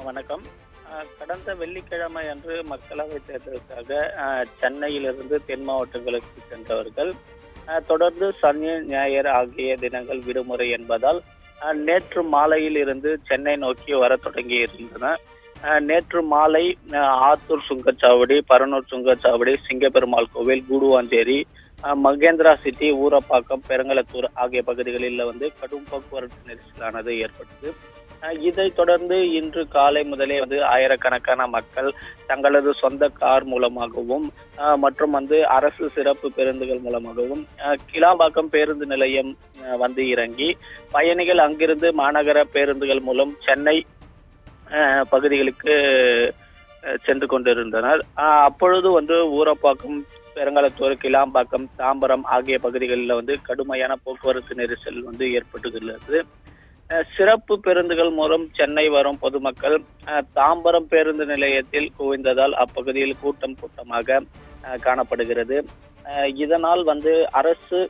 வணக்கம். கடந்த வெள்ளிக்கிழமை அன்று மக்களவைத் தேர்தலுக்காக சென்னையிலிருந்து தென் மாவட்டங்களுக்கு சென்றவர்கள் தொடர்ந்து சனி, ஞாயிறு ஆகிய தினங்கள் விடுமுறை என்பதால் நேற்று மாலையில் இருந்து சென்னை நோக்கி வரத் தொடங்கியிருந்தனர். நேற்று மாலை ஆத்தூர் சுங்கச்சாவடி, பரனூர் சுங்கச்சாவடி, சிங்கப்பெருமாள் கோவில், கூடுவாஞ்சேரி, மகேந்திரா சிட்டி, ஊரப்பாக்கம், பெருங்களத்தூர் ஆகிய பகுதிகளில் கடும் போக்குவரத்து நெரிசலானது ஏற்பட்டது. இதைத் தொடர்ந்து இன்று காலை முதலே ஆயிரக்கணக்கான மக்கள் தங்களது சொந்த கார் மூலமாகவும் மற்றும் அரசு சிறப்பு பேருந்துகள் மூலமாகவும் கிளாம்பாக்கம் பேருந்து நிலையம் இறங்கி பயணிகள் அங்கிருந்து மாநகர பேருந்துகள் மூலம் சென்னை பகுதிகளுக்கு சென்று கொண்டிருந்தனர். அப்பொழுது ஊரப்பாக்கம், பெருங்களத்தூர், கிளாம்பாக்கம், தாம்பரம் ஆகிய பகுதிகளில் கடுமையான போக்குவரத்து நெரிசல் ஏற்பட்டுள்ளது. சிறப்பு பேருந்துகள் மூலம் சென்னை வரும் பொதுமக்கள் தாம்பரம் பேருந்து நிலையத்தில் குவிந்ததால் அப்பகுதியில் கூட்டமாக காணப்படுகிறது. இதனால் அரசு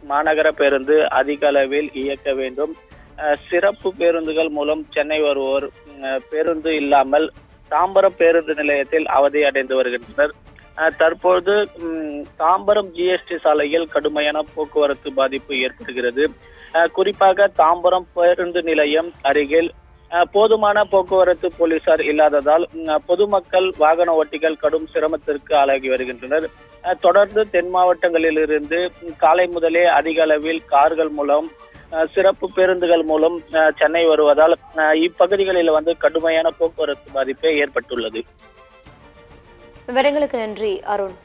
மாநகர பேருந்து அதிக அளவில் இயக்க வேண்டும். சிறப்பு பேருந்துகள் மூலம் சென்னை வருவோர் பேருந்து இல்லாமல் தாம்பரம் பேருந்து நிலையத்தில் அவதி அடைந்து வருகின்றனர். தற்போது தாம்பரம் ஜிஎஸ்டி சாலையில் கடுமையான போக்குவரத்து பாதிப்பு ஏற்படுகிறது. குறிப்பாக தாம்பரம் பேருந்து நிலையம் அருகில் போதுமான போக்குவரத்து போலீசார் இல்லாததால் பொதுமக்கள், வாகன ஓட்டிகள் கடும் சிரமத்திற்கு ஆளாகி வருகின்றனர். தொடர்ந்து தென் மாவட்டங்களிலிருந்து காலை முதலே அதிக அளவில் கார்கள் மூலம், சிறப்பு பேருந்துகள் மூலம் சென்னை வருவதால் இப்பகுதிகளில் கடுமையான போக்குவரத்து பாதிப்பே ஏற்பட்டுள்ளது. விவரங்களுக்கு நன்றி அருண்.